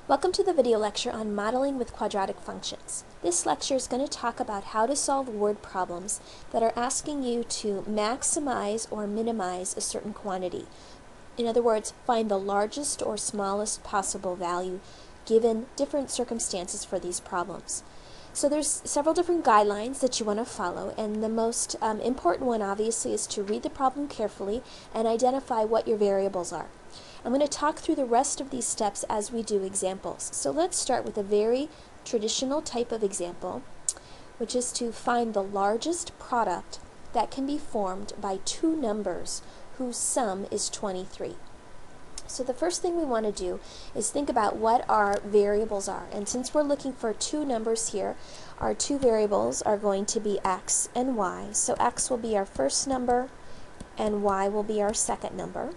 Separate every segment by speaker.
Speaker 1: Welcome to the video lecture on modeling with quadratic functions. This lecture is going to talk about how to solve word problems that are asking you to maximize or minimize a certain quantity. In other words, find the largest or smallest possible value given different circumstances for these problems. So there's several different guidelines that you want to follow, and the most important one obviously is to read the problem carefully and identify what your variables are. I'm going to talk through the rest of these steps as we do examples. So let's start with a very traditional type of example, which is to find the largest product that can be formed by two numbers whose sum is 23. So the first thing we want to do is think about what our variables are. And since we're looking for two numbers here, our two variables are going to be x and y. So x will be our first number and y will be our second number.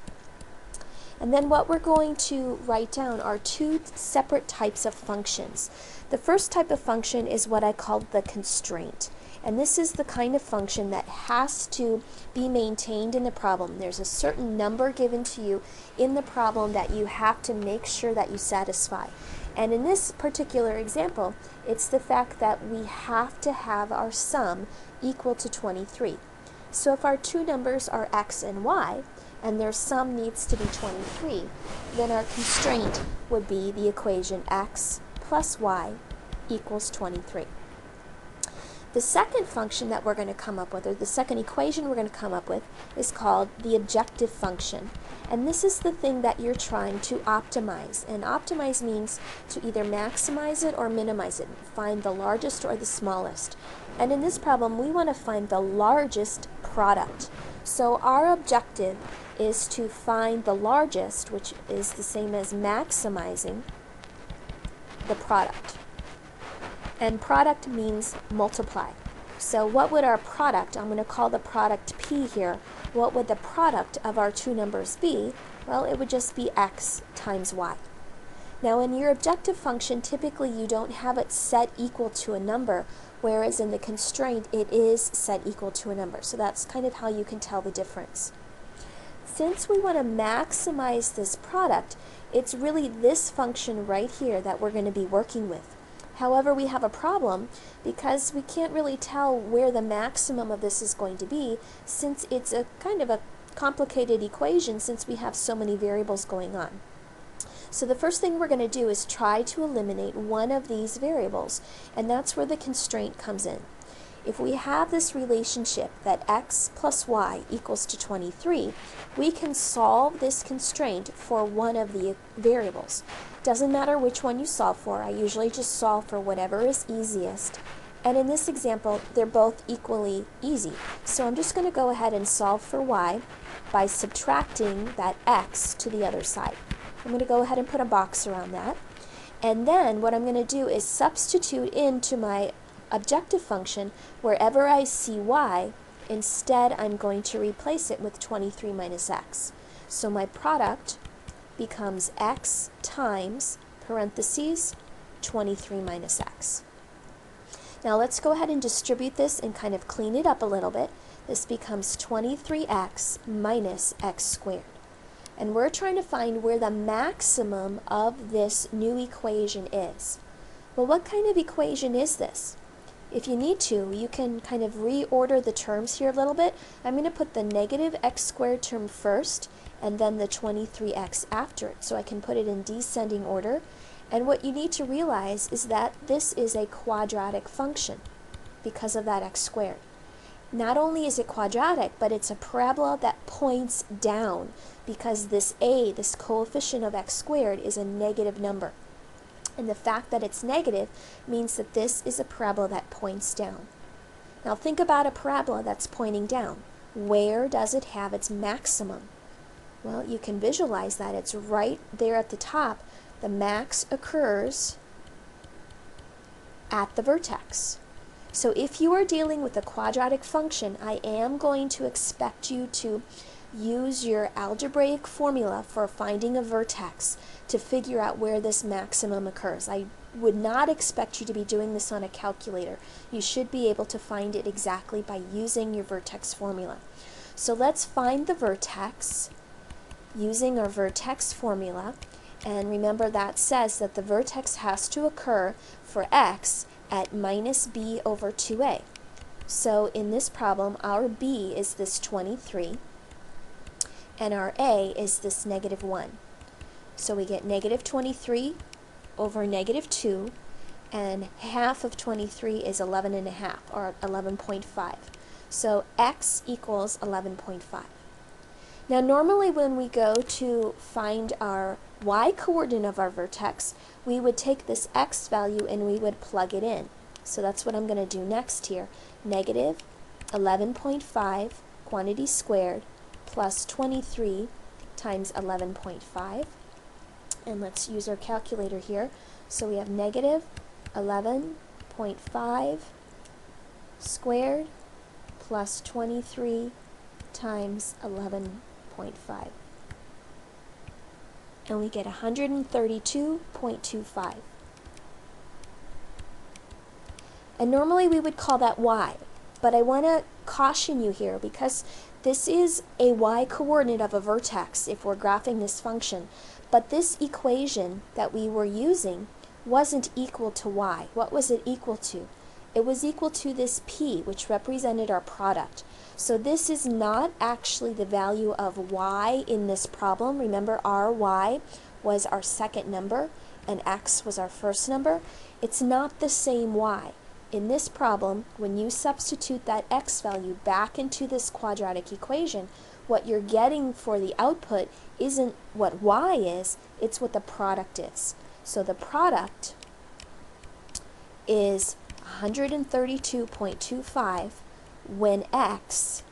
Speaker 1: And then what we're going to write down are two separate types of functions. The first type of function is what I called the constraint. And this is the kind of function that has to be maintained in the problem. There's a certain number given to you in the problem that you have to make sure that you satisfy. And in this particular example, it's the fact that we have to have our sum equal to 23. So if our two numbers are x and y, and their sum needs to be 23, then our constraint would be the equation x plus y equals 23. The second function that we're going to come up with, or the second equation we're going to come up with, is called the objective function. And this is the thing that you're trying to optimize. And optimize means to either maximize it or minimize it, find the largest or the smallest. And in this problem, we want to find the largest product. So our objective is to find the largest, which is the same as maximizing the product. And product means multiply. So what would our product, I'm going to call the product P here, what would the product of our two numbers be? Well, it would just be x times y. Now in your objective function, typically you don't have it set equal to a number, whereas in the constraint it is set equal to a number. So that's kind of how you can tell the difference. Since we want to maximize this product, it's really this function right here that we're going to be working with. However, we have a problem because we can't really tell where the maximum of this is going to be, since it's a kind of a complicated equation since we have so many variables going on. So the first thing we're going to do is try to eliminate one of these variables, and that's where the constraint comes in. If we have this relationship that x plus y equals to 23, we can solve this constraint for one of the variables. Doesn't matter which one you solve for. I usually just solve for whatever is easiest. And in this example, they're both equally easy. So I'm just going to go ahead and solve for y by subtracting that x to the other side. I'm going to go ahead and put a box around that. And then what I'm going to do is substitute into my objective function wherever I see y. Instead, I'm going to replace it with 23 minus x. So my product becomes x times, parentheses, 23 minus x. Now let's go ahead and distribute this and kind of clean it up a little bit. This becomes 23x minus x squared. And we're trying to find where the maximum of this new equation is. Well, what kind of equation is this? If you need to, you can kind of reorder the terms here a little bit. I'm going to put the negative x squared term first and then the 23x after it, so I can put it in descending order. And what you need to realize is that this is a quadratic function because of that x squared. Not only is it quadratic, but it's a parabola that points down because this a, this coefficient of x squared, is a negative number. And the fact that it's negative means that this is a parabola that points down. Now think about a parabola that's pointing down. Where does it have its maximum? Well, you can visualize that. It's right there at the top. The max occurs at the vertex. So if you are dealing with a quadratic function, I am going to expect you to use your algebraic formula for finding a vertex to figure out where this maximum occurs. I would not expect you to be doing this on a calculator. You should be able to find it exactly by using your vertex formula. So let's find the vertex using our vertex formula, And remember, that says that the vertex has to occur for x at minus b over 2a. So in this problem, our b is this 23, and our a is this negative 1. So we get negative 23 over negative 2, and half of 23 is 11.5, or 11.5. So x equals 11.5. Now normally when we go to find our y-coordinate of our vertex, we would take this x value and we would plug it in. So that's what I'm going to do next here. Negative 11.5 quantity squared plus 23 times 11.5. And let's use our calculator here. So we have negative 11.5 squared plus 23 times 11.5. And we get 132.25. And normally we would call that y, but I want to caution you here because this is a y-coordinate of a vertex if we're graphing this function. But this equation that we were using wasn't equal to y. What was it equal to? It was equal to this p, which represented our product. So this is not actually the value of y in this problem. Remember, our y was our second number and x was our first number. It's not the same y. In this problem, when you substitute that x value back into this quadratic equation, what you're getting for the output isn't what y is, it's what the product is. So the product is 132.25 when x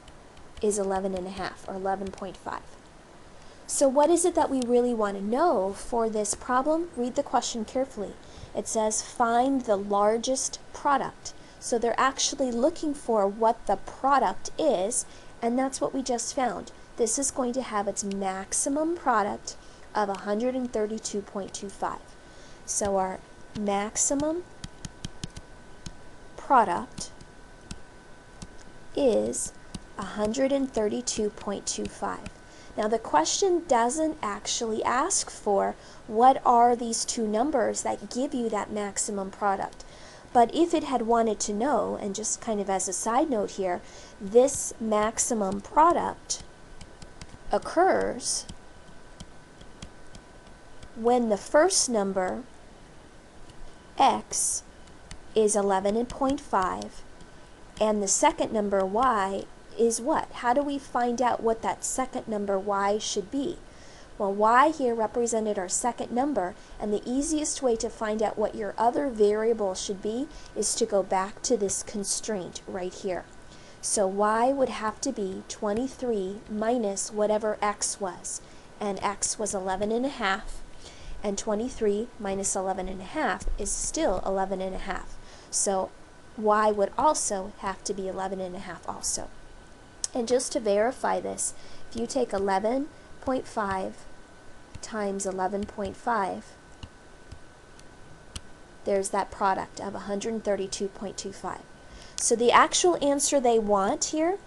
Speaker 1: is 11.5 or 11.5. So what is it that we really want to know for this problem? Read the question carefully. It says find the largest product. So they're actually looking for what the product is, and that's what we just found. This is going to have its maximum product of 132.25. So our maximum product is 132.25. Now the question doesn't actually ask for what are these two numbers that give you that maximum product. But if it had wanted to know, and just kind of as a side note here, this maximum product occurs when the first number, x, is 11.5, and the second number, y, is what? How do we find out what that second number, y, should be? Well, y here represented our second number, and the easiest way to find out what your other variable should be is to go back to this constraint right here. So y would have to be 23 minus whatever x was, and x was 11.5, and 23 minus 11.5 is still 11.5. So y would also have to be 11.5 also. And just to verify this, if you take 11.5 times 11.5, there's that product of 132.25. So the actual answer they want here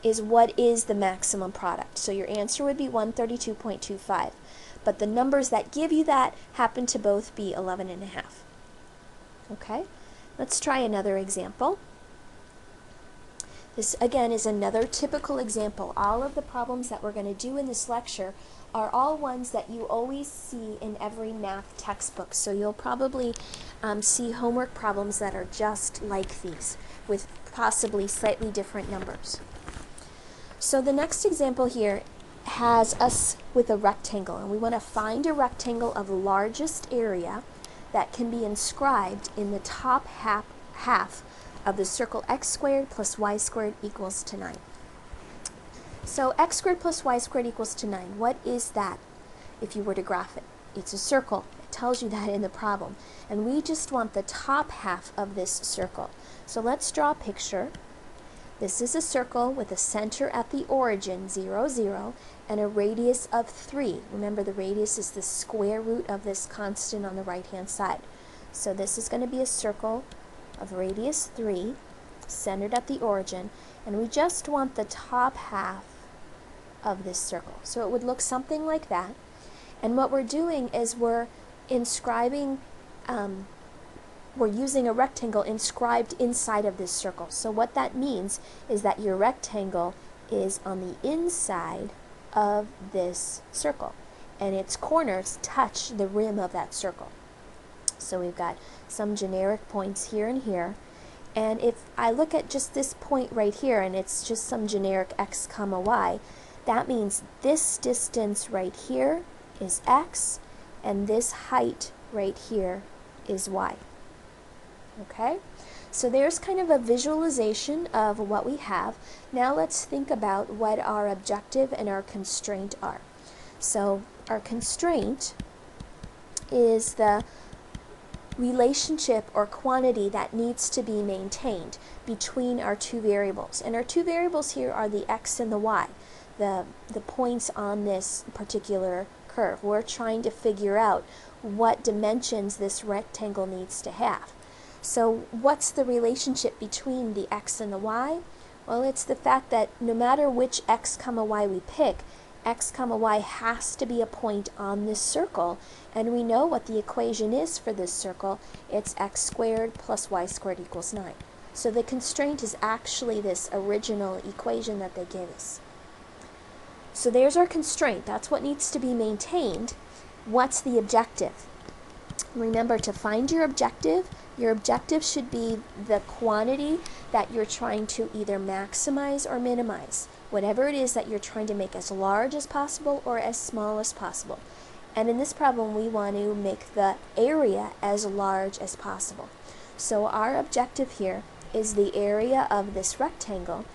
Speaker 1: is what is the maximum product. So your answer would be 132.25. But the numbers that give you that happen to both be 11.5. Okay, let's try another example. This again is another typical example. All of the problems that we're going to do in this lecture are all ones that you always see in every math textbook. So you'll probably see homework problems that are just like these, with possibly slightly different numbers. So the next example here has us with a rectangle, and we want to find a rectangle of largest area that can be inscribed in the top half of the circle x squared plus y squared equals to 9. So x squared plus y squared equals to 9. What is that if you were to graph it? It's a circle. It tells you that in the problem. And we just want the top half of this circle. So let's draw a picture. This is a circle with a center at the origin, 0, 0, and a radius of 3. Remember, the radius is the square root of this constant on the right-hand side. So this is going to be a circle of radius 3, centered at the origin, and we just want the top half of this circle. So it would look something like that. And what we're doing is we're inscribing, we're using a rectangle inscribed inside of this circle. So what that means is that your rectangle is on the inside of this circle, and its corners touch the rim of that circle. So we've got some generic points here and here. And if I look at just this point right here, and it's just some generic x comma y, that means this distance right here is x, and this height right here is y. Okay? So there's kind of a visualization of what we have. Now let's think about what our objective and our constraint are. So our constraint is the relationship or quantity that needs to be maintained between our two variables. And our two variables here are the x and the y, the points on this particular curve. We're trying to figure out what dimensions this rectangle needs to have. So what's the relationship between the x and the y? Well, it's the fact that no matter which x comma y we pick, x comma y has to be a point on this circle, and we know what the equation is for this circle. It's x squared plus y squared equals 9. So the constraint is actually this original equation that they gave us. So there's our constraint. That's what needs to be maintained. What's the objective? Remember, to find your objective should be the quantity that you're trying to either maximize or minimize. Whatever it is that you're trying to make as large as possible or as small as possible. And in this problem, we want to make the area as large as possible. So our objective here is the area of this rectangle.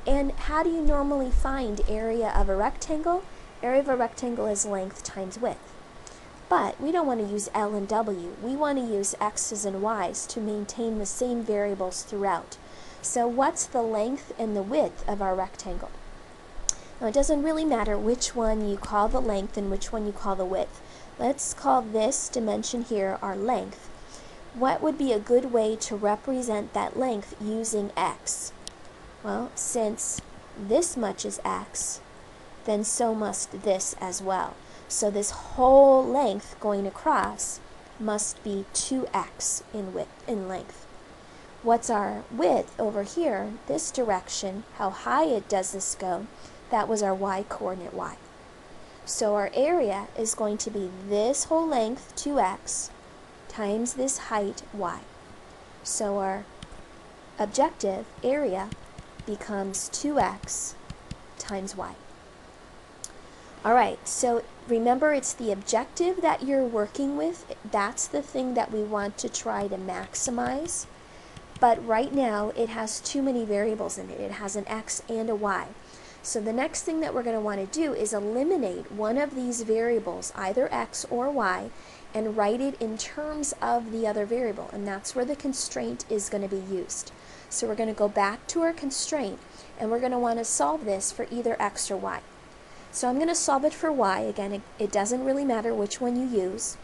Speaker 1: And how do you normally find area of a rectangle? Area of a rectangle is length times width. But we don't want to use L and W. We want to use X's and Y's to maintain the same variables throughout. So what's the length and the width of our rectangle? Now, it doesn't really matter which one you call the length and which one you call the width. Let's call this dimension here our length. What would be a good way to represent that length using X? Well, since this much is X, then so must this as well. So this whole length going across must be 2x in length. What's our width over here, this direction, how high does this go? That was our y coordinate y. So our area is going to be this whole length, 2x, times this height, y. So our objective area becomes 2x times y. Alright, so remember, it's the objective that you're working with. That's the thing that we want to try to maximize. But right now, it has too many variables in it. It has an x and a y. So the next thing that we're going to want to do is eliminate one of these variables, either x or y, and write it in terms of the other variable. And that's where the constraint is going to be used. So we're going to go back to our constraint, and we're going to want to solve this for either x or y. So I'm going to solve it for y. Again, it doesn't really matter which one you use.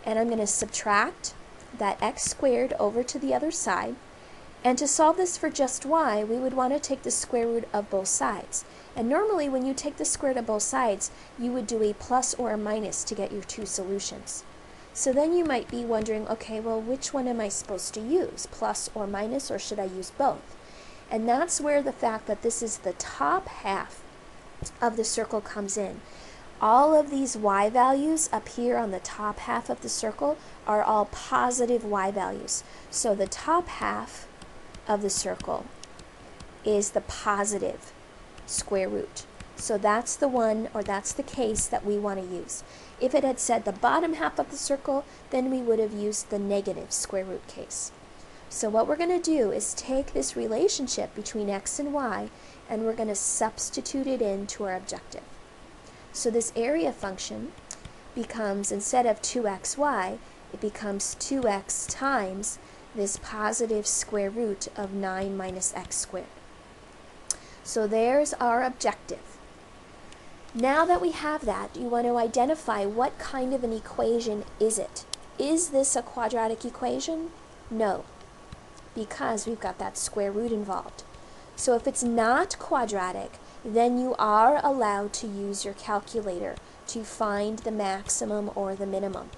Speaker 1: And I'm going to subtract that x squared over to the other side. And to solve this for just y, we would want to take the square root of both sides. And normally when you take the square root of both sides, you would do a plus or a minus to get your two solutions. So then you might be wondering, okay, well, which one am I supposed to use? Plus or minus, or should I use both? And that's where the fact that this is the top half of the circle comes in. All of these y values up here on the top half of the circle are all positive y values. So the top half of the circle is the positive square root. So that's the one, or that's the case that we want to use. If it had said the bottom half of the circle, then we would have used the negative square root case. So what we're going to do is take this relationship between x and y, and we're going to substitute it into our objective. So this area function becomes, instead of 2xy, it becomes 2x times this positive square root of 9 minus x squared. So there's our objective. Now that we have that, you want to identify what kind of an equation is it. Is this a quadratic equation? No, because we've got that square root involved. So if it's not quadratic, then you are allowed to use your calculator to find the maximum or the minimum.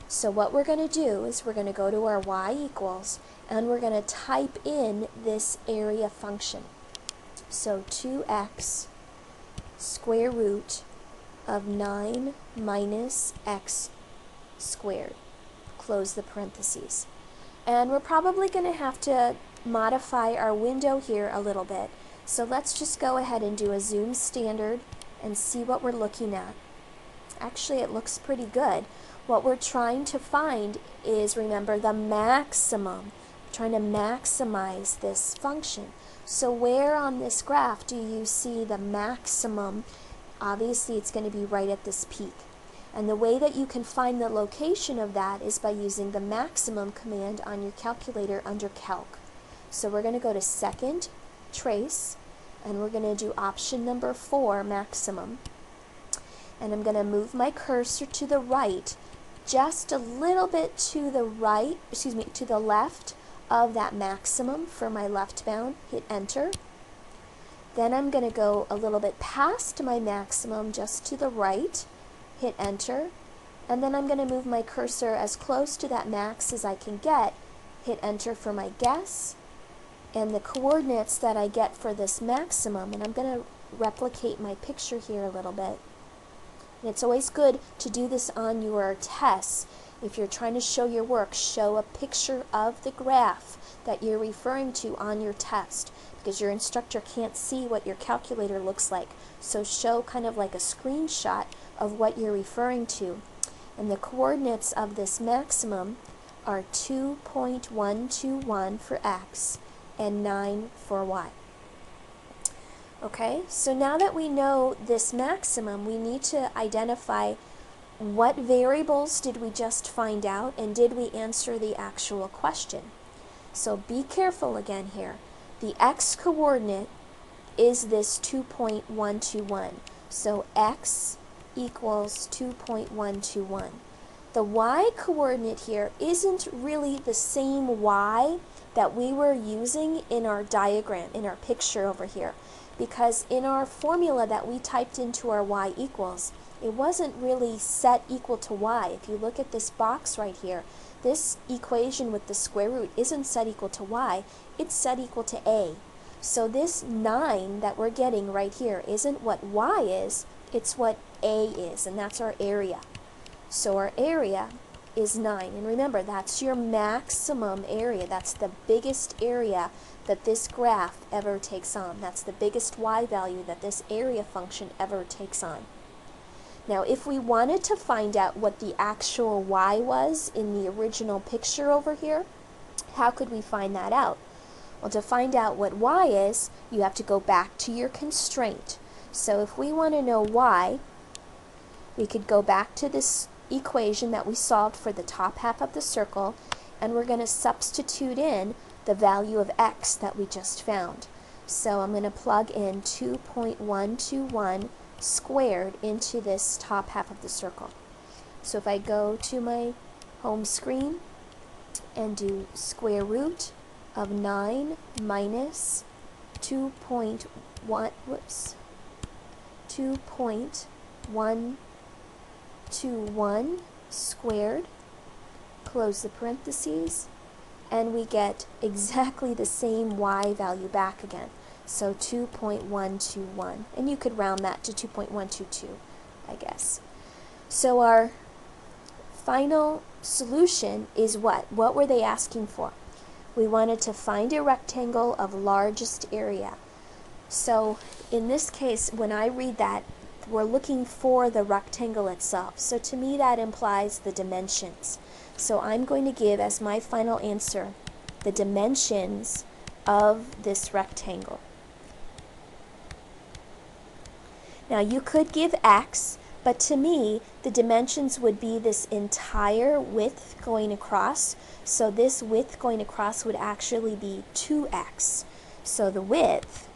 Speaker 1: So what we're going to do is we're going to go to our y equals, and we're going to type in this area function. So 2x square root of 9 minus x squared. Close the parentheses. And we're probably going to have to modify our window here a little bit. So let's just go ahead and do a zoom standard and see what we're looking at. Actually, it looks pretty good. What we're trying to find is, remember, the maximum. We're trying to maximize this function. So where on this graph do you see the maximum? Obviously, it's going to be right at this peak. And the way that you can find the location of that is by using the maximum command on your calculator under calc. So we're going to go to second, trace, and we're going to do option number 4, maximum. And I'm going to move my cursor to the right, just a little bit to the right, to the left of that maximum for my left bound. Hit enter. Then I'm going to go a little bit past my maximum, just to the right. Hit enter. And then I'm going to move my cursor as close to that max as I can get. Hit enter for my guess. And the coordinates that I get for this maximum, and I'm going to replicate my picture here a little bit. And it's always good to do this on your tests. If you're trying to show your work, show a picture of the graph that you're referring to on your test, because your instructor can't see what your calculator looks like. So show kind of like a screenshot of what you're referring to. And the coordinates of this maximum are 2.121 for x and 9 for y. Okay, so now that we know this maximum, we need to identify what variables did we just find out, and did we answer the actual question. So be careful again here. The x coordinate is this 2.121. So x equals 2.121. The y coordinate here isn't really the same y that we were using in our diagram, in our picture over here. Because in our formula that we typed into our y equals, it wasn't really set equal to y. If you look at this box right here, this equation with the square root isn't set equal to y, it's set equal to a. So this 9 that we're getting right here isn't what y is, it's what a is, and that's our area. So our area is 9, and remember, that's your maximum area. That's the biggest area that this graph ever takes on. That's the biggest y value that this area function ever takes on. Now, if we wanted to find out what the actual y was in the original picture over here, how could we find that out? Well, to find out what y is, you have to go back to your constraint. So if we want to know y, we could go back to this equation that we solved for the top half of the circle, and we're going to substitute in the value of x that we just found. So I'm going to plug in 2.121 squared into this top half of the circle. So if I go to my home screen and do square root of 9 minus 2.121 squared, close the parentheses, and we get exactly the same y value back again. So 2.121, and you could round that to 2.122, I guess. So our final solution is what? What were they asking for? We wanted to find a rectangle of largest area. So in this case, when I read that, we're looking for the rectangle itself. So to me, that implies the dimensions. So I'm going to give as my final answer the dimensions of this rectangle. Now you could give x, but to me the dimensions would be this entire width going across. So this width going across would actually be 2x. So the width,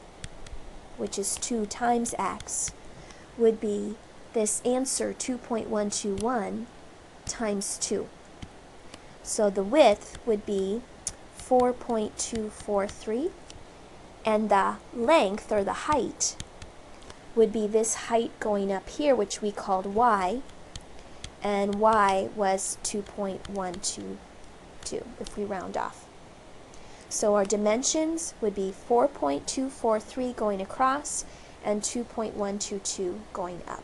Speaker 1: which is 2 times x, would be this answer 2.121 times 2. So the width would be 4.243, and the length, or the height, would be this height going up here, which we called y, and y was 2.122 if we round off. So our dimensions would be 4.243 going across and 2.122 going up.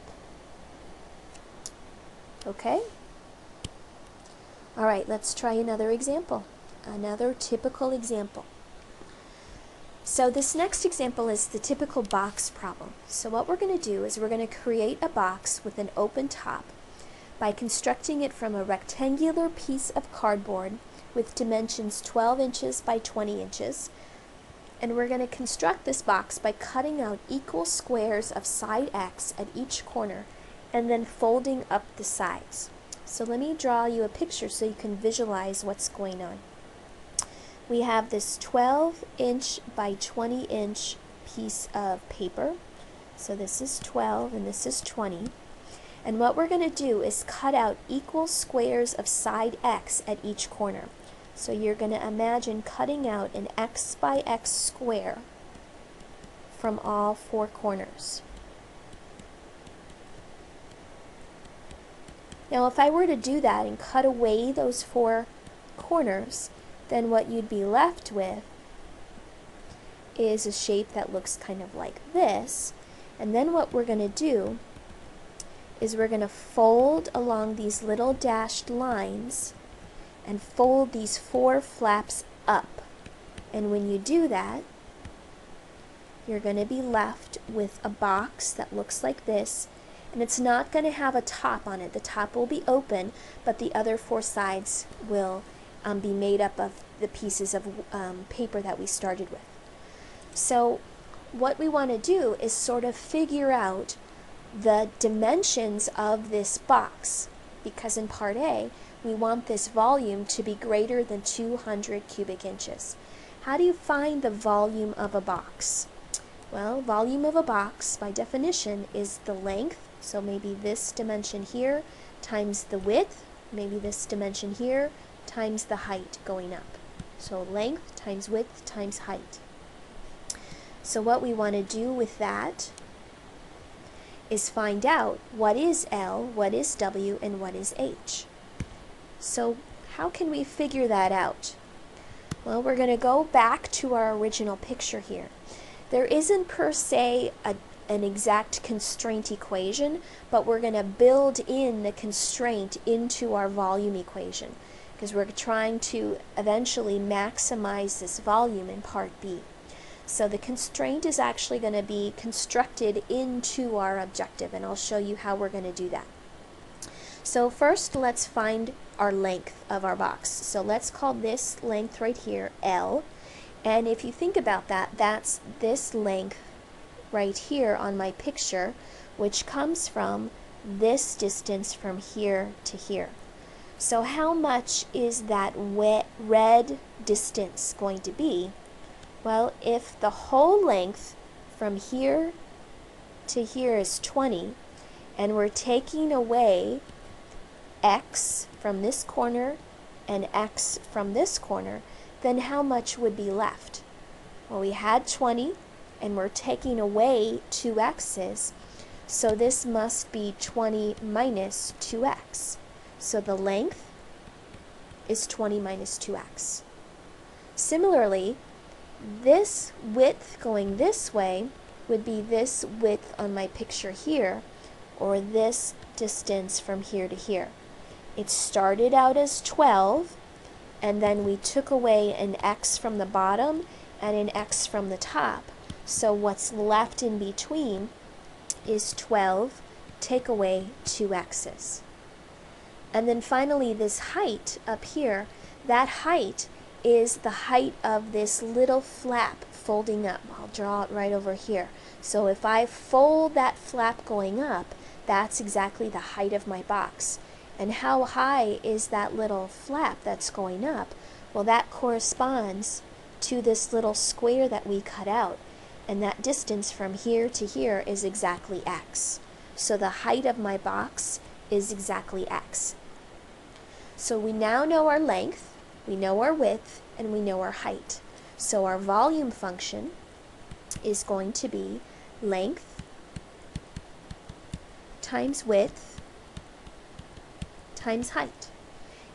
Speaker 1: Okay? All right, let's try another example, another typical example. So this next example is the typical box problem. So what we're going to do is we're going to create a box with an open top by constructing it from a rectangular piece of cardboard with dimensions 12 inches by 20 inches. And we're going to construct this box by cutting out equal squares of side X at each corner and then folding up the sides. So let me draw you a picture so you can visualize what's going on. We have this 12-inch by 20-inch piece of paper. So this is 12 and this is 20. And what we're going to do is cut out equal squares of side X at each corner. So you're going to imagine cutting out an X by X square from all four corners. Now if I were to do that and cut away those four corners, then what you'd be left with is a shape that looks kind of like this. And then what we're going to do is we're going to fold along these little dashed lines and fold these four flaps up. And when you do that, you're going to be left with a box that looks like this, and it's not going to have a top on it. The top will be open, but the other four sides will be made up of the pieces of paper that we started with. So what we want to do is sort of figure out the dimensions of this box, because in part A we want this volume to be greater than 200 cubic inches. How do you find the volume of a box? Well, volume of a box by definition is the length, so maybe this dimension here times the width, maybe this dimension here times the height going up. So length times width times height. So what we want to do with that is find out what is L, what is W, and what is H. So how can we figure that out? Well, we're going to go back to our original picture here. There isn't per se an exact constraint equation, but we're going to build in the constraint into our volume equation because we're trying to eventually maximize this volume in part B. So the constraint is actually going to be constructed into our objective, and I'll show you how we're going to do that. So first, let's find our length of our box. So let's call this length right here L, and if you think about that, that's this length right here on my picture, which comes from this distance from here to here. So how much is that red distance going to be? Well, if the whole length from here to here is 20, and we're taking away X from this corner and X from this corner, then how much would be left? Well, we had 20, and we're taking away 2 X's, so this must be 20 minus 2X. So the length is 20 minus 2X. Similarly, this width going this way would be this width on my picture here, or this distance from here to here. It started out as 12, and then we took away an X from the bottom and an X from the top. So what's left in between is 12, take away 2 X's. And then finally this height up here, that height is the height of this little flap folding up. I'll draw it right over here. So if I fold that flap going up, that's exactly the height of my box. And how high is that little flap that's going up? Well, that corresponds to this little square that we cut out. And that distance from here to here is exactly X. So the height of my box is exactly X. So we now know our length, we know our width, and we know our height. So our volume function is going to be length times width times height.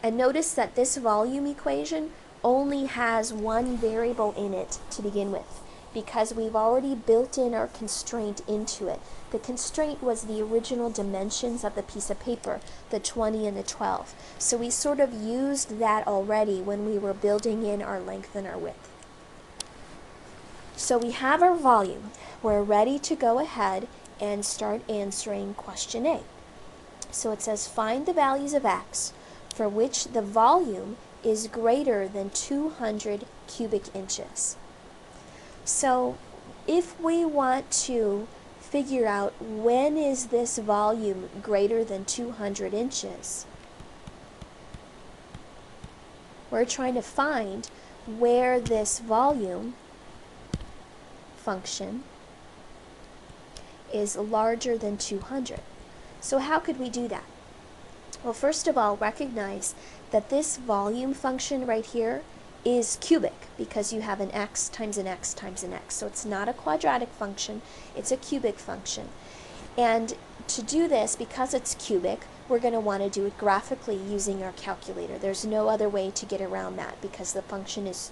Speaker 1: And notice that this volume equation only has one variable in it to begin with, because we've already built in our constraint into it. The constraint was the original dimensions of the piece of paper, the 20 and the 12. So we sort of used that already when we were building in our length and our width. So we have our volume. We're ready to go ahead and start answering question A. So it says find the values of x for which the volume is greater than 200 cubic inches. So if we want to figure out when is this volume greater than 200 inches, we're trying to find where this volume function is larger than 200. So how could we do that? Well, first of all, recognize that this volume function right here is cubic because you have an x times an x times an x. So it's not a quadratic function, it's a cubic function. And to do this, because it's cubic, we're going to want to do it graphically using our calculator. There's no other way to get around that because the function is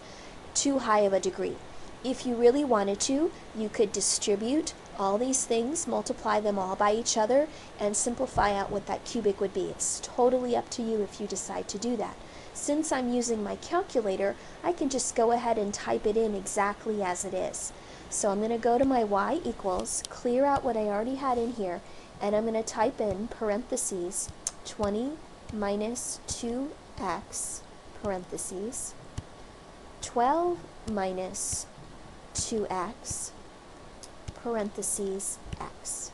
Speaker 1: too high of a degree. If you really wanted to, you could distribute all these things, multiply them all by each other, and simplify out what that cubic would be. It's totally up to you if you decide to do that. Since I'm using my calculator, I can just go ahead and type it in exactly as it is. So I'm going to go to my y equals, clear out what I already had in here, and I'm going to type in parentheses 20 minus 2x parentheses 12 minus 2x parentheses x.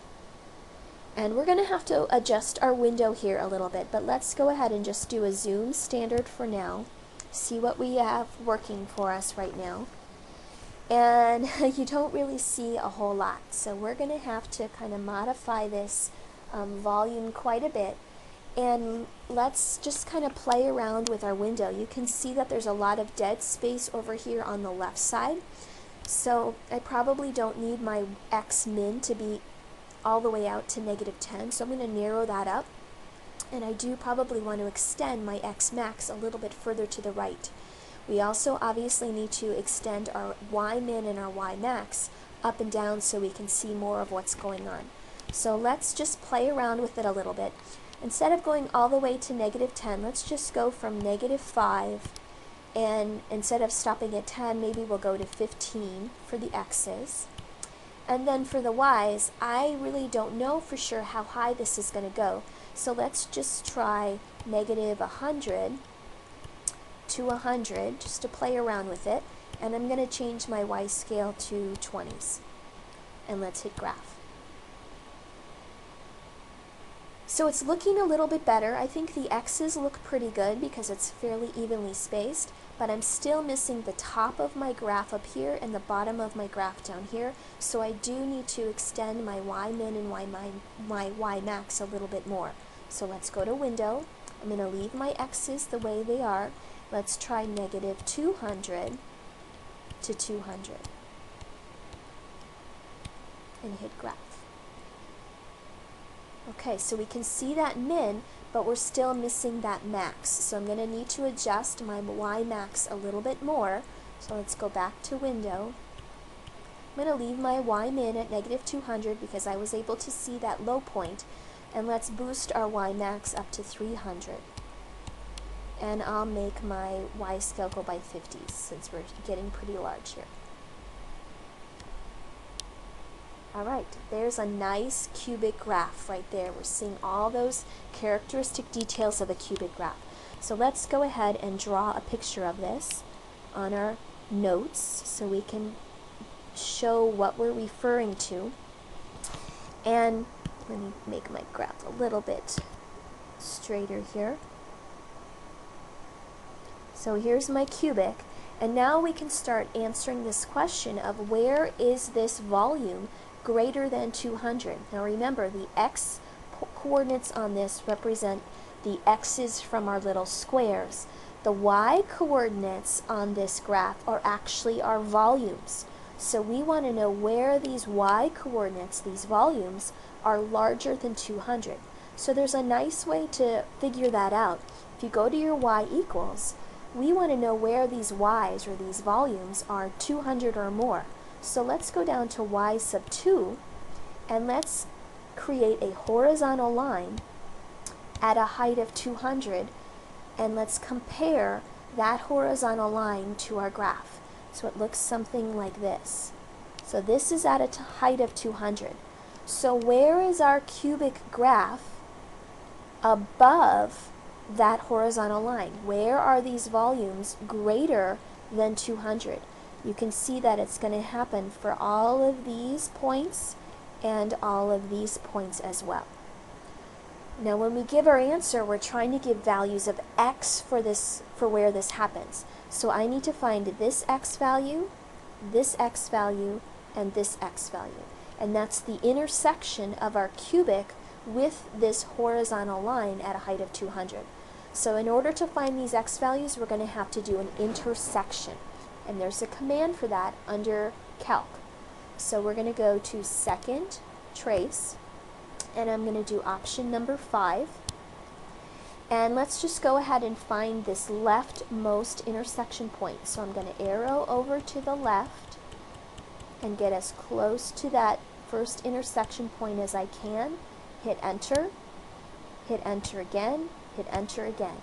Speaker 1: And we're going to have to adjust our window here a little bit, but let's go ahead and just do a zoom standard for now. See what we have working for us right now. And you don't really see a whole lot, so we're going to have to kind of modify this volume quite a bit. And let's just kind of play around with our window. You can see that there's a lot of dead space over here on the left side. So I probably don't need my x min to be all the way out to -10, so I'm going to narrow that up. And I do probably want to extend my x max a little bit further to the right. We also obviously need to extend our y min and our y max up and down so we can see more of what's going on. So let's just play around with it a little bit. Instead of going all the way to -10, let's just go from -5, and instead of stopping at 10, maybe we'll go to 15 for the x's. And then for the y's, I really don't know for sure how high this is going to go. So let's just try -100 to 100, just to play around with it. And I'm going to change my y scale to 20s. And let's hit graph. So it's looking a little bit better. I think the x's look pretty good because it's fairly evenly spaced, but I'm still missing the top of my graph up here and the bottom of my graph down here, so I do need to extend my y min and my y max a little bit more. So let's go to window. I'm going to leave my x's the way they are. Let's try -200 to 200 and hit graph. Okay, so we can see that min, but we're still missing that max. So I'm going to need to adjust my y max a little bit more. So let's go back to window. I'm going to leave my y min at -200 because I was able to see that low point. And let's boost our y max up to 300. And I'll make my y scale go by 50s since we're getting pretty large here. Alright, there's a nice cubic graph right there. We're seeing all those characteristic details of a cubic graph. So let's go ahead and draw a picture of this on our notes so we can show what we're referring to. And let me make my graph a little bit straighter here. So here's my cubic, and now we can start answering this question of where is this volume greater than 200. Now remember, the x coordinates on this represent the x's from our little squares. The y coordinates on this graph are actually our volumes. So we want to know where these y coordinates, these volumes, are larger than 200. So there's a nice way to figure that out. If you go to your y equals, we want to know where these y's, or these volumes, are 200 or more. So let's go down to y sub 2, and let's create a horizontal line at a height of 200, and let's compare that horizontal line to our graph. So it looks something like this. So this is at a height of 200. So where is our cubic graph above that horizontal line? Where are these volumes greater than 200? You can see that it's going to happen for all of these points and all of these points as well. Now when we give our answer, we're trying to give values of x for where this happens. So I need to find this x value, and this x value. And that's the intersection of our cubic with this horizontal line at a height of 200. So in order to find these x values, we're going to have to do an intersection. And there's a command for that under calc. So we're going to go to second, trace, and I'm going to do option number 5. And let's just go ahead and find this leftmost intersection point. So I'm going to arrow over to the left and get as close to that first intersection point as I can. Hit enter again, hit enter again.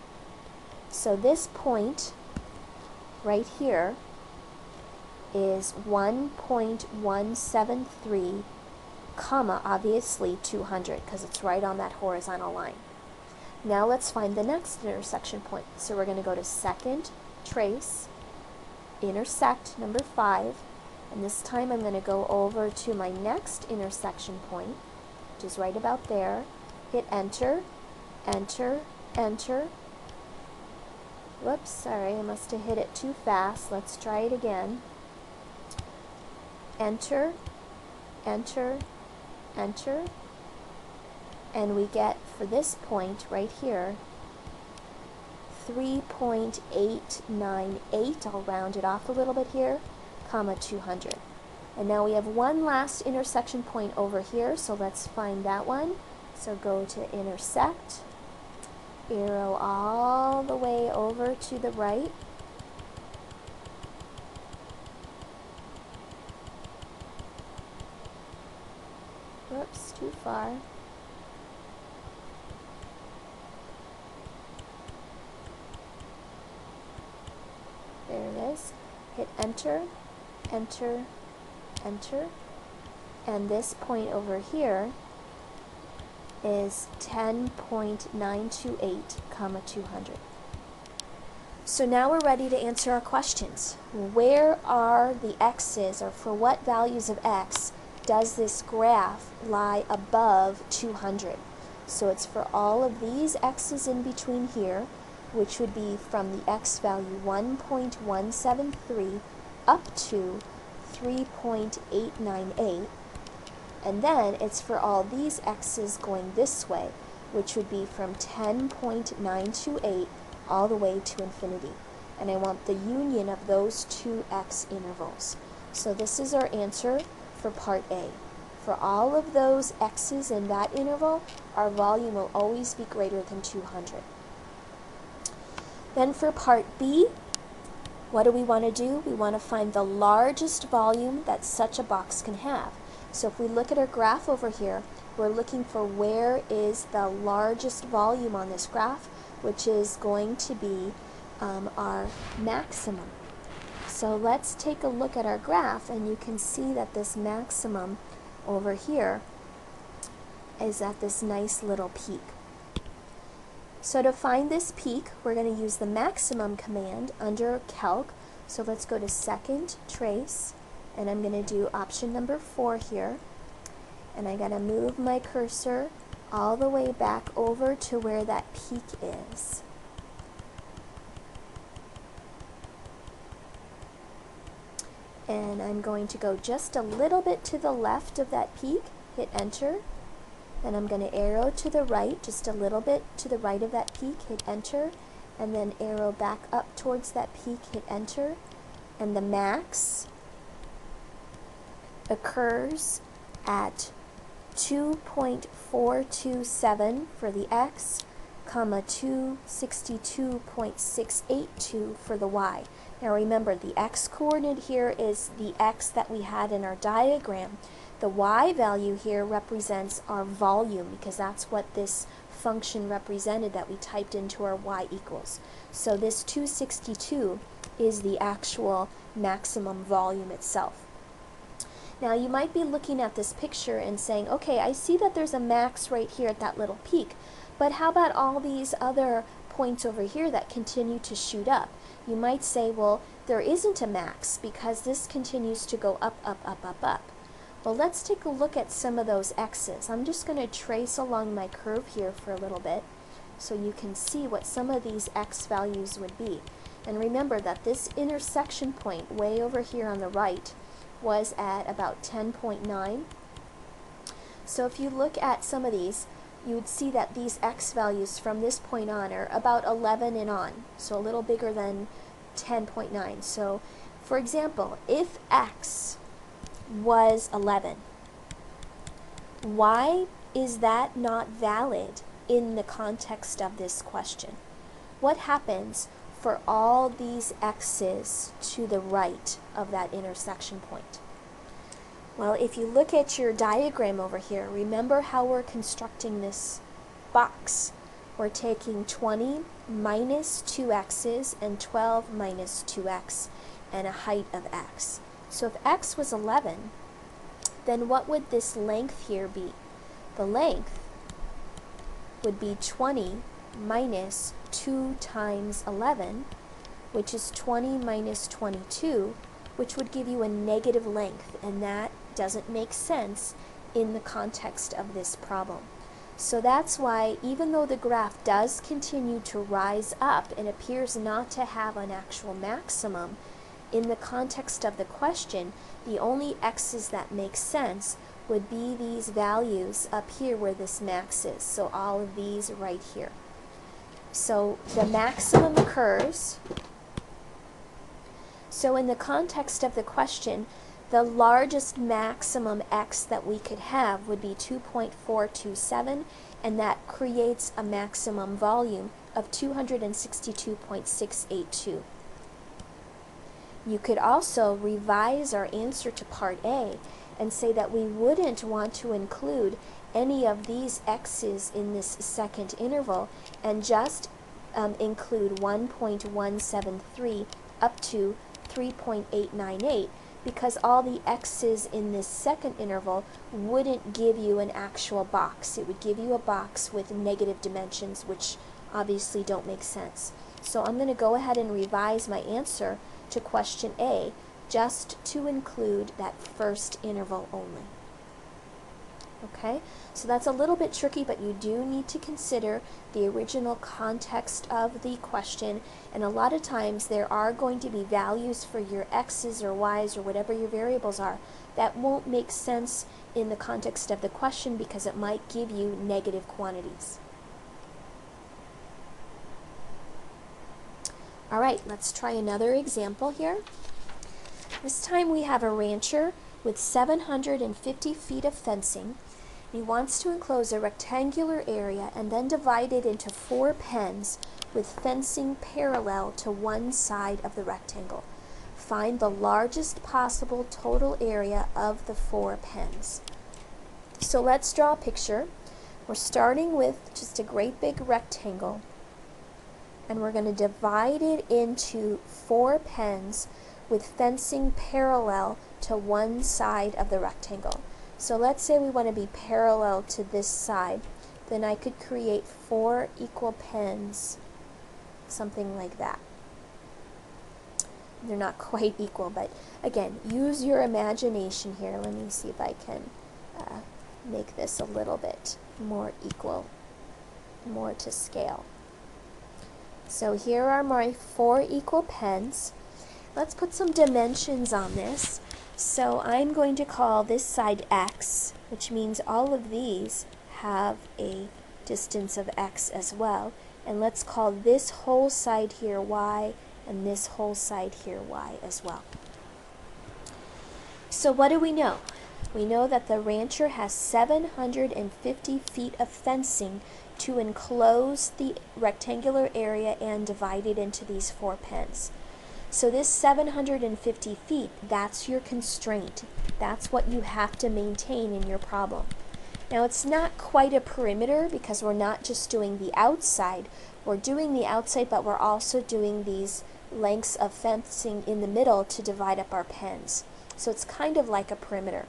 Speaker 1: So this point right here is 1.173, comma, obviously 200, because it's right on that horizontal line. Now let's find the next intersection point. So we're going to go to second, trace, intersect number 5, and this time I'm going to go over to my next intersection point, which is right about there. Hit enter, enter, enter. Whoops, sorry, I must have hit it too fast. Let's try it again. Enter, enter, enter, and we get, for this point right here, 3.898, I'll round it off a little bit here, comma 200. And now we have one last intersection point over here, so let's find that one. So go to intersect, arrow all the way over to the right, whoops, too far. There it is. Hit enter, enter, enter, and this point over here is 10.928, comma 200. So now we're ready to answer our questions. Where are the x's, or for what values of x does this graph lie above 200? So it's for all of these x's in between here, which would be from the x value 1.173 up to 3.898. And then it's for all these x's going this way, which would be from 10.928 all the way to infinity. And I want the union of those two x intervals. So this is our answer for part A. For all of those x's in that interval, our volume will always be greater than 200. Then for part B, what do we want to do? We want to find the largest volume that such a box can have. So if we look at our graph over here, we're looking for where is the largest volume on this graph, which is going to be our maximum. So let's take a look at our graph, and you can see that this maximum over here is at this nice little peak. So to find this peak, we're going to use the maximum command under calc. So let's go to second, trace, and I'm going to do option number 4 here. And I got to move my cursor all the way back over to where that peak is. And I'm going to go just a little bit to the left of that peak, hit enter. Then I'm going to arrow to the right, just a little bit to the right of that peak, hit enter, and then arrow back up towards that peak, hit enter, and the max occurs at 2.427 for the x, comma 262.682 for the y. Now remember, the x coordinate here is the x that we had in our diagram. The y value here represents our volume, because that's what this function represented that we typed into our y equals. So this 262 is the actual maximum volume itself. Now you might be looking at this picture and saying, okay, I see that there's a max right here at that little peak, but how about all these other points over here that continue to shoot up? You might say, well, there isn't a max because this continues to go up, up, up, up, up. Well, let's take a look at some of those x's. I'm just going to trace along my curve here for a little bit so you can see what some of these x values would be. And remember that this intersection point way over here on the right was at about 10.9. So if you look at some of these, you would see that these x values from this point on are about 11 and on, so a little bigger than 10.9. So for example, if x was 11, why is that not valid in the context of this question? What happens for all these x's to the right of that intersection point? Well, if you look at your diagram over here, remember how we're constructing this box. We're taking 20 minus 2x's and 12 minus 2x and a height of x. So if x was 11, then what would this length here be? The length would be 20 minus 2 times 11, which is 20 minus 22, which would give you a negative length, and that doesn't make sense in the context of this problem. So that's why, even though the graph does continue to rise up and appears not to have an actual maximum, in the context of the question, the only x's that make sense would be these values up here where this max is. So all of these right here. So the maximum occurs. So in the context of the question, the largest maximum x that we could have would be 2.427, and that creates a maximum volume of 262.682. You could also revise our answer to part A and say that we wouldn't want to include any of these x's in this second interval and just include 1.173 up to 3.898, because all the x's in this second interval wouldn't give you an actual box. It would give you a box with negative dimensions, which obviously don't make sense. So I'm going to go ahead and revise my answer to question A just to include that first interval only. Okay, so that's a little bit tricky, but you do need to consider the original context of the question, and a lot of times there are going to be values for your x's or y's or whatever your variables are that won't make sense in the context of the question because it might give you negative quantities. Alright, let's try another example here. This time we have a rancher with 750 feet of fencing. He wants to enclose a rectangular area and then divide it into 4 pens with fencing parallel to one side of the rectangle. Find the largest possible total area of the 4 pens. So let's draw a picture. We're starting with just a great big rectangle, and we're going to divide it into 4 pens with fencing parallel to one side of the rectangle. So let's say we want to be parallel to this side. Then I could create 4 equal pens, something like that. They're not quite equal, but again, use your imagination here. Let me see if I can make this a little bit more equal, more to scale. So here are my 4 equal pens. Let's put some dimensions on this. So I'm going to call this side x, which means all of these have a distance of x as well. And let's call this whole side here y, and this whole side here y as well. So what do we know? We know that the rancher has 750 feet of fencing to enclose the rectangular area and divide it into these 4 pens. So this 750 feet, that's your constraint. That's what you have to maintain in your problem. Now it's not quite a perimeter because we're not just doing the outside. We're doing the outside, but we're also doing these lengths of fencing in the middle to divide up our pens. So it's kind of like a perimeter.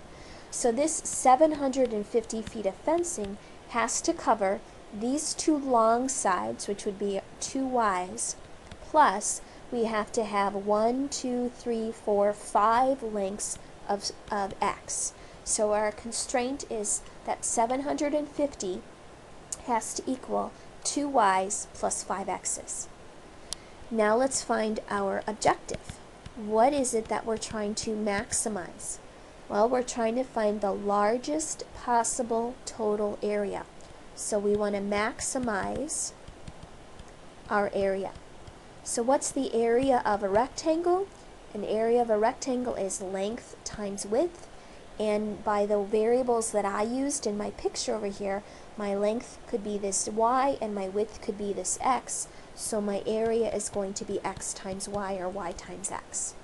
Speaker 1: So this 750 feet of fencing has to cover these 2 long sides, which would be 2 Ys, plus we have to have 1, 2, 3, 4, 5 lengths of X. So our constraint is that 750 has to equal 2 Ys plus 5 X's. Now let's find our objective. What is it that we're trying to maximize? Well, we're trying to find the largest possible total area. So we want to maximize our area. So what's the area of a rectangle? An area of a rectangle is length times width. And by the variables that I used in my picture over here, my length could be this y and my width could be this x. So my area is going to be x times y or y times x.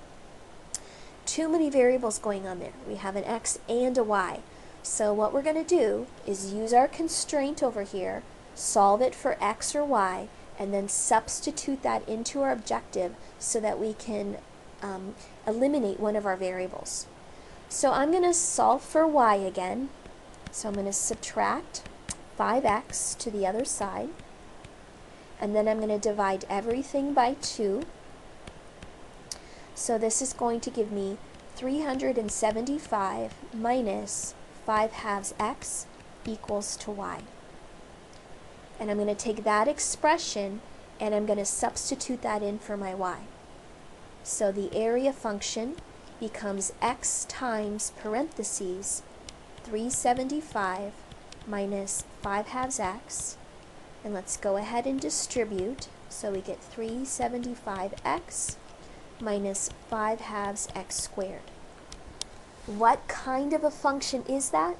Speaker 1: Too many variables going on there. We have an x and a y. So what we're going to do is use our constraint over here, solve it for x or y, and then substitute that into our objective so that we can eliminate one of our variables. So I'm going to solve for y again. So I'm going to subtract 5x to the other side, and then I'm going to divide everything by 2. So this is going to give me 375 minus 5/2 x equals to y. And I'm going to take that expression and I'm going to substitute that in for my y. So the area function becomes x times parentheses 375 minus 5/2 x. And let's go ahead and distribute. So we get 375x minus 5/2 x squared. What kind of a function is that?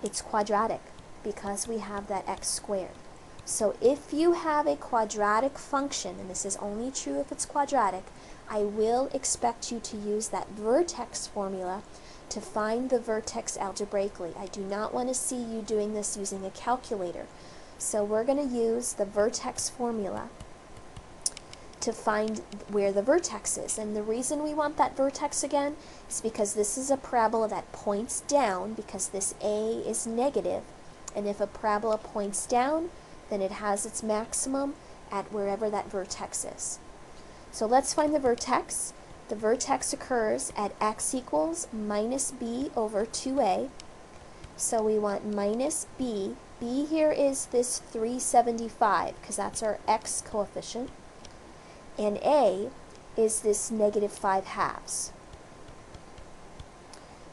Speaker 1: It's quadratic because we have that x squared. So if you have a quadratic function, and this is only true if it's quadratic, I will expect you to use that vertex formula to find the vertex algebraically. I do not want to see you doing this using a calculator. So we're going to use the vertex formula to find where the vertex is. And the reason we want that vertex again is because this is a parabola that points down, because this a is negative, and if a parabola points down, then it has its maximum at wherever that vertex is. So let's find the vertex. The vertex occurs at x equals minus b over 2a. So we want minus b. B here is this 375 because that's our x coefficient. And a is this negative 5/2.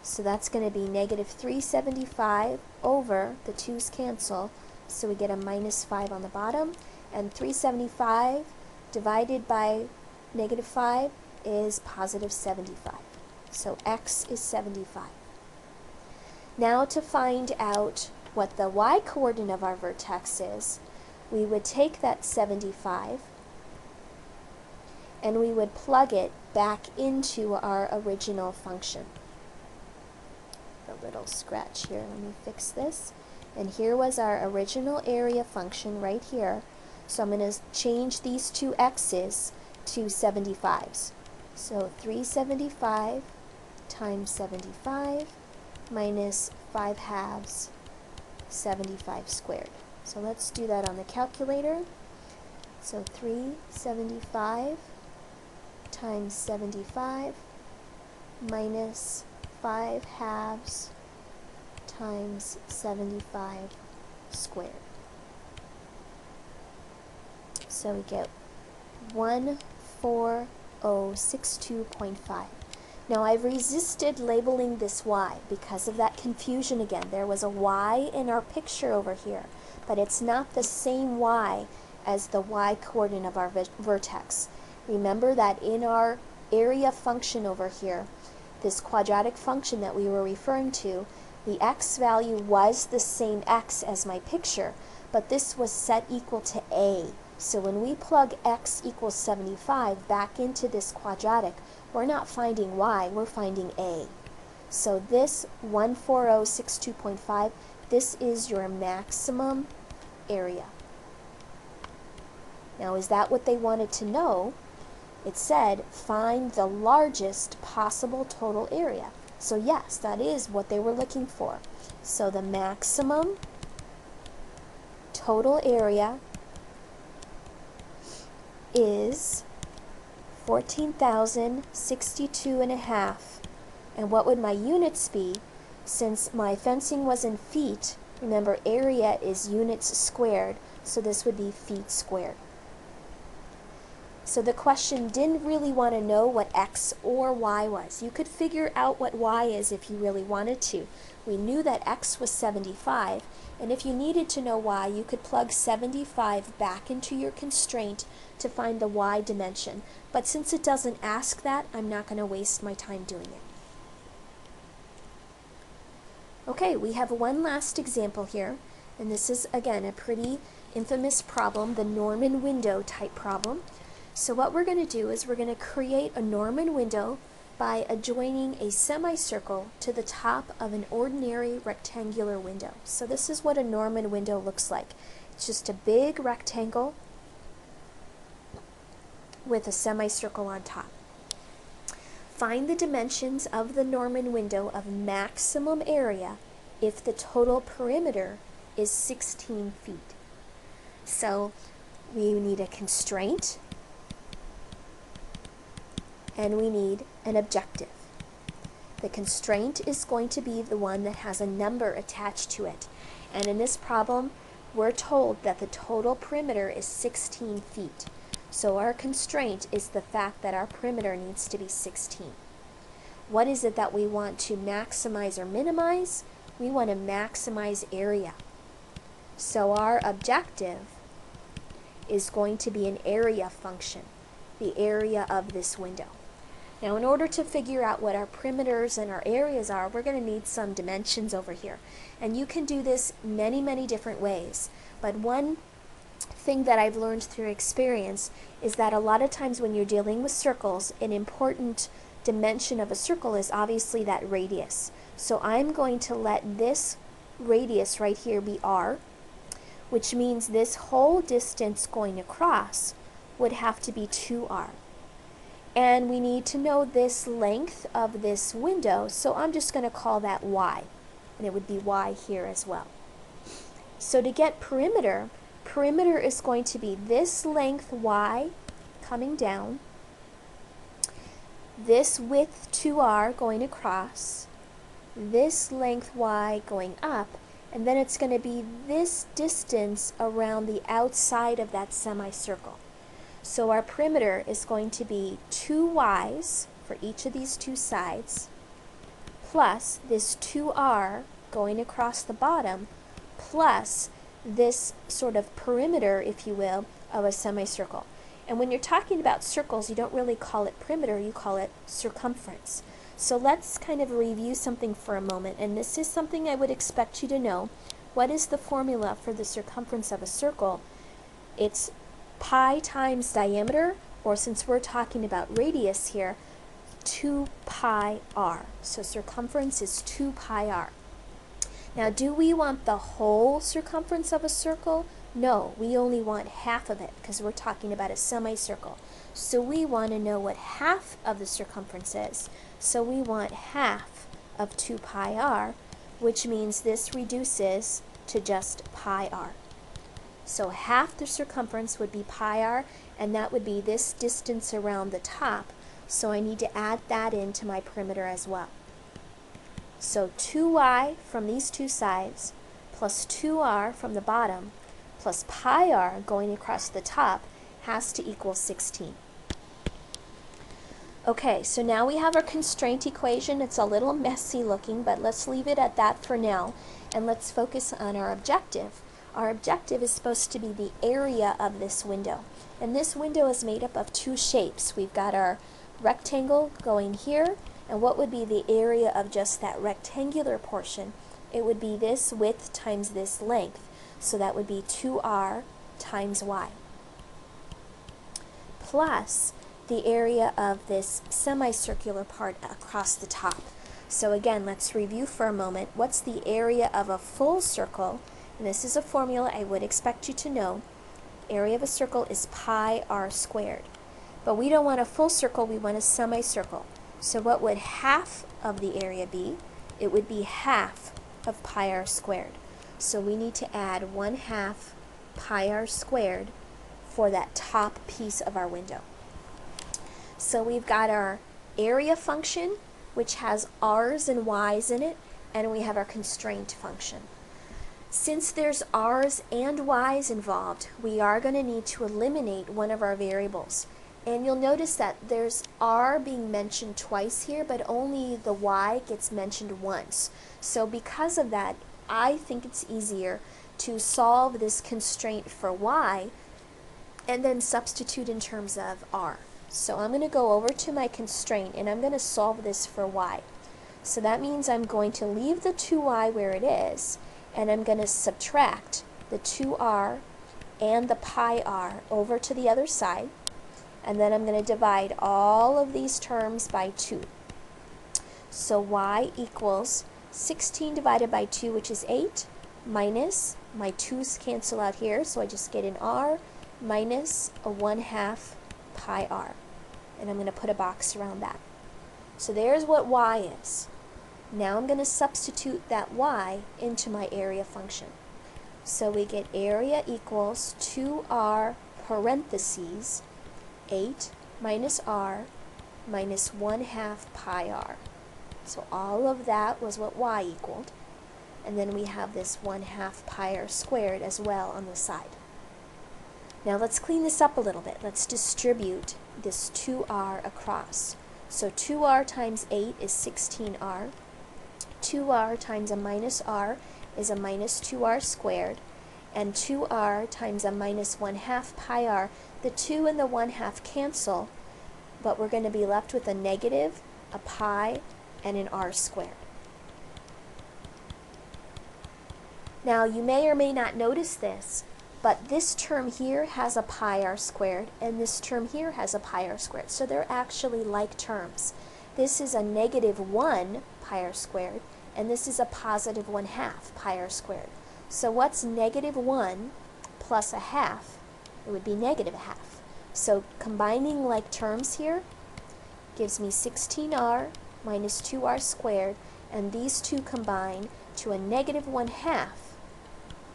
Speaker 1: So that's going to be negative 375 over, the 2's cancel, so we get a minus 5 on the bottom. And 375 divided by negative 5 is positive 75. So x is 75. Now to find out what the y-coordinate of our vertex is, we would take that 75 and we would plug it back into our original function. A little scratch here, let me fix this. And here was our original area function right here. So I'm going to change these two x's to 75s. So 375 times 75 minus 5/2 75 squared. So let's do that on the calculator. So 375 times 75 minus 5/2 times 75 squared. So we get 14062.5. Now I've resisted labeling this y because of that confusion again. There was a y in our picture over here, but it's not the same y as the y-coordinate of our vertex. Remember that in our area function over here, this quadratic function that we were referring to, the x value was the same x as my picture, but this was set equal to a. So when we plug x equals 75 back into this quadratic, we're not finding y, we're finding a. So this 14062.5, this is your maximum area. Now, is that what they wanted to know? It said, find the largest possible total area. So yes, that is what they were looking for. So the maximum total area is 14,062.5. And what would my units be? Since my fencing was in feet, remember area is units squared, so this would be feet squared. So the question didn't really want to know what x or y was. You could figure out what y is if you really wanted to. We knew that x was 75, and if you needed to know y, you could plug 75 back into your constraint to find the y dimension. But since it doesn't ask that, I'm not going to waste my time doing it. Okay, we have one last example here, and this is again a pretty infamous problem, the Norman window type problem. So what we're going to do is we're going to create a Norman window by adjoining a semicircle to the top of an ordinary rectangular window. So this is what a Norman window looks like. It's just a big rectangle with a semicircle on top. Find the dimensions of the Norman window of maximum area if the total perimeter is 16 feet. So we need a constraint, and we need an objective. The constraint is going to be the one that has a number attached to it. And in this problem, we're told that the total perimeter is 16 feet. So our constraint is the fact that our perimeter needs to be 16. What is it that we want to maximize or minimize? We want to maximize area. So our objective is going to be an area function, the area of this window. Now, in order to figure out what our perimeters and our areas are, we're going to need some dimensions over here. And you can do this many, many different ways. But one thing that I've learned through experience is that a lot of times when you're dealing with circles, an important dimension of a circle is obviously that radius. So I'm going to let this radius right here be r, which means this whole distance going across would have to be 2r. And we need to know this length of this window, so I'm just going to call that y, and it would be y here as well. So to get perimeter, perimeter is going to be this length y coming down, this width 2r going across, this length y going up, and then it's going to be this distance around the outside of that semicircle. So our perimeter is going to be 2 y's for each of these two sides, plus this 2r going across the bottom, plus this sort of perimeter, if you will, of a semicircle. And when you're talking about circles, you don't really call it perimeter, you call it circumference. So let's kind of review something for a moment, and this is something I would expect you to know. What is the formula for the circumference of a circle? It's pi times diameter, or since we're talking about radius here, 2 pi r. So circumference is 2 pi r. Now, do we want the whole circumference of a circle? No, we only want half of it because we're talking about a semicircle. So we want to know what half of the circumference is. So we want half of 2 pi r, which means this reduces to just pi r. So half the circumference would be pi r, and that would be this distance around the top. So I need to add that into my perimeter as well. So 2y from these two sides, plus 2r from the bottom, plus pi r going across the top has to equal 16. Okay, so now we have our constraint equation. It's a little messy looking, but let's leave it at that for now, and let's focus on our objective. Our objective is supposed to be the area of this window, and this window is made up of two shapes. We've got our rectangle going here, And what would be the area of just that rectangular portion? It would be this width times this length. So that would be 2r times y, plus the area of this semicircular part across the top. So again, let's review for a moment. What's the area of a full circle? And this is a formula I would expect you to know. Area of a circle is pi r squared. But we don't want a full circle, we want a semicircle. So what would half of the area be? It would be half of pi r squared. So we need to add 1/2 pi r squared for that top piece of our window. So we've got our area function, which has r's and y's in it, and we have our constraint function. Since there's r's and y's involved, we are going to need to eliminate one of our variables. And you'll notice that there's r being mentioned twice here, but only the y gets mentioned once. So because of that, I think it's easier to solve this constraint for y and then substitute in terms of r. So I'm going to go over to my constraint and I'm going to solve this for y. So that means I'm going to leave the 2y where it is, and I'm going to subtract the 2r and the pi r over to the other side, and then I'm going to divide all of these terms by 2. So y equals 16 divided by 2, which is 8, minus, my 2's cancel out here, so I just get an r, minus a 1/2 pi r. And I'm going to put a box around that. So there's what y is. Now I'm going to substitute that y into my area function. So we get area equals 2r parentheses 8 minus r minus 1/2 pi r. So all of that was what y equaled. And then we have this 1/2 pi r squared as well on the side. Now let's clean this up a little bit. Let's distribute this 2r across. So 2r times 8 is 16r. 2r times a minus r is a minus 2r squared. And 2r times a minus 1/2 pi r, the 2 and the 1/2 cancel, but we're going to be left with a negative, a pi, and an r squared. Now you may or may not notice this, but this term here has a pi r squared, and this term here has a pi r squared. So they're actually like terms. This is a negative 1 pi r squared, and this is a positive 1/2 pi r squared. So what's negative 1 plus a half? It would be negative a half. So combining like terms here gives me 16r minus 2r squared, and these two combine to a negative 1/2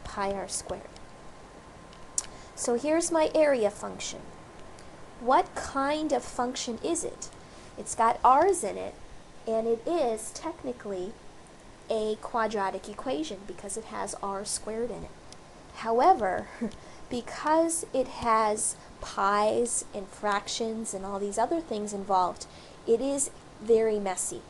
Speaker 1: pi r squared. So here's my area function. What kind of function is it? It's got r's in it, and it is technically a quadratic equation because it has r squared in it. However, because it has pi's and fractions and all these other things involved, it is very messy.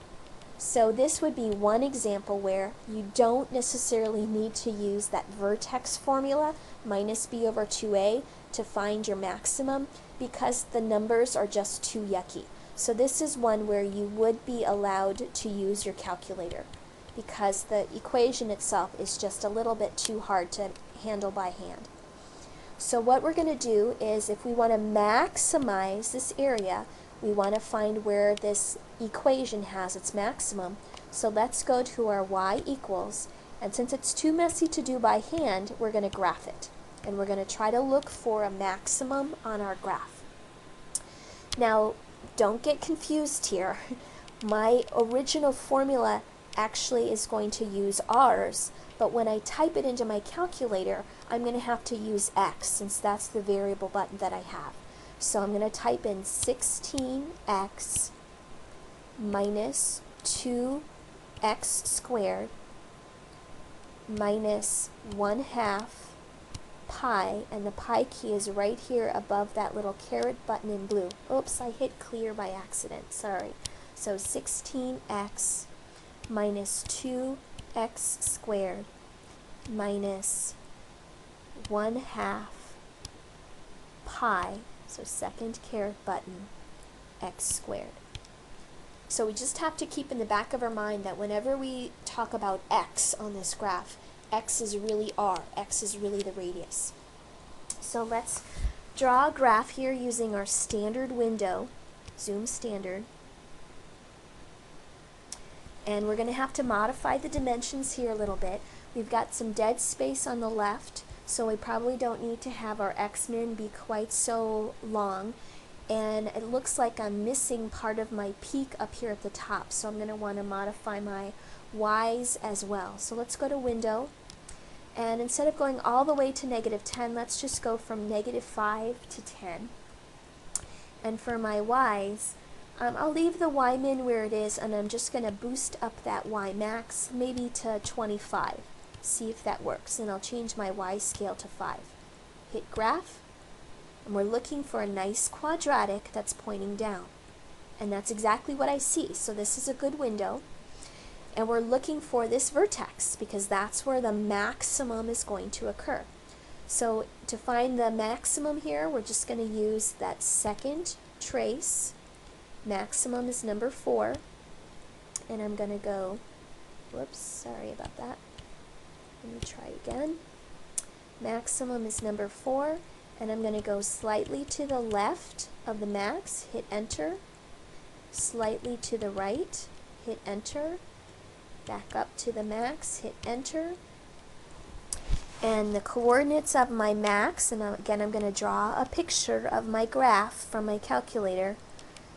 Speaker 1: So this would be one example where you don't necessarily need to use that vertex formula, minus b over 2a, to find your maximum because the numbers are just too yucky. So this is one where you would be allowed to use your calculator because the equation itself is just a little bit too hard to handle by hand. So what we're going to do is, if we want to maximize this area, we want to find where this equation has its maximum. So let's go to our y equals, and since it's too messy to do by hand, we're going to graph it. And we're going to try to look for a maximum on our graph. Now, don't get confused here. My original formula actually is going to use r's, but when I type it into my calculator, I'm going to have to use x, since that's the variable button that I have. So I'm going to type in 16x minus 2x squared minus 1/2 pi, and the pi key is right here above that little caret button in blue. Oops, I hit clear by accident, sorry. So 16x minus 2x squared minus 1/2 pi, so second caret button, x squared. So we just have to keep in the back of our mind that whenever we talk about x on this graph, x is really r, x is really the radius. So let's draw a graph here using our standard window, zoom standard. And we're going to have to modify the dimensions here a little bit. We've got some dead space on the left, so we probably don't need to have our x-min be quite so long. And it looks like I'm missing part of my peak up here at the top, so I'm going to want to modify my y's as well. So let's go to Window, and instead of going all the way to -10, let's just go from -5 to 10. And for my y's, I'll leave the y min where it is, and I'm just going to boost up that y max maybe to 25. See if that works, and I'll change my y scale to 5. Hit Graph, and we're looking for a nice quadratic that's pointing down. And that's exactly what I see. So this is a good window. And we're looking for this vertex because that's where the maximum is going to occur. So to find the maximum here, we're just going to use that second trace. Maximum is number 4. And I'm going to go, whoops, sorry about that. Let me try again. Maximum is number 4. And I'm going to go slightly to the left of the max, hit enter, slightly to the right, hit enter, back up to the max, hit enter, and the coordinates of my max, and again I'm going to draw a picture of my graph from my calculator.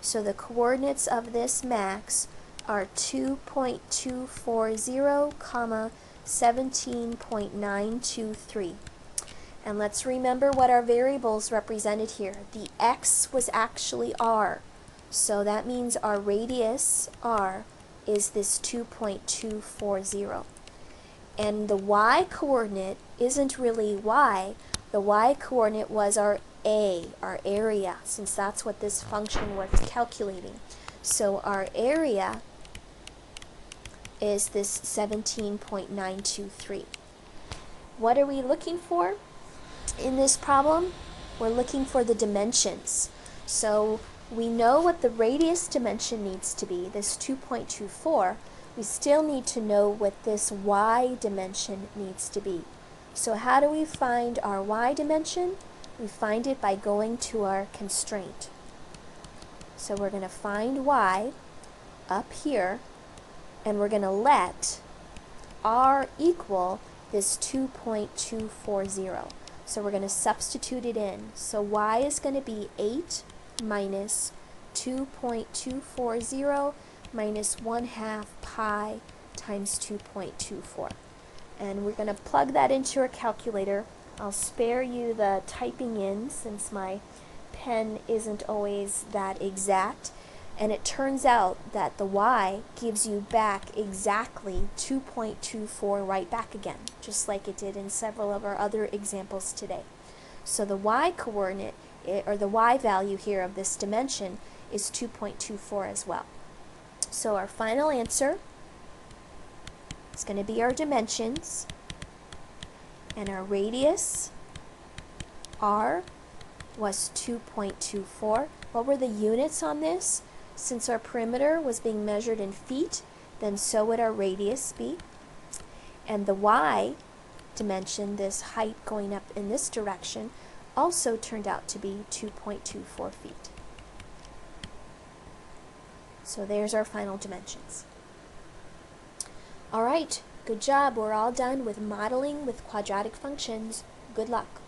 Speaker 1: So the coordinates of this max are 2.240, 17.923. And let's remember what our variables represented here. The x was actually r. So that means our radius, r, is this 2.240. And the y coordinate isn't really y. The y coordinate was our a, our area, since that's what this function was calculating. So our area is this 17.923. What are we looking for? In this problem, we're looking for the dimensions. So we know what the radius dimension needs to be, this 2.24. We still need to know what this y dimension needs to be. So how do we find our y dimension? We find it by going to our constraint. So we're going to find y up here, and we're going to let r equal this 2.240. So we're going to substitute it in. So y is going to be 8 minus 2.240 minus 1/2 pi times 2.24. And we're going to plug that into our calculator. I'll spare you the typing in since my pen isn't always that exact. And it turns out that the y gives you back exactly 2.24 right back again, just like it did in several of our other examples today. So the y coordinate, or the y value here of this dimension, is 2.24 as well. So our final answer is going to be our dimensions, and our radius, r, was 2.24. What were the units on this? Since our perimeter was being measured in feet, then so would our radius be. And the y dimension, this height going up in this direction, also turned out to be 2.24 feet. So there's our final dimensions. All right, good job. We're all done with modeling with quadratic functions. Good luck.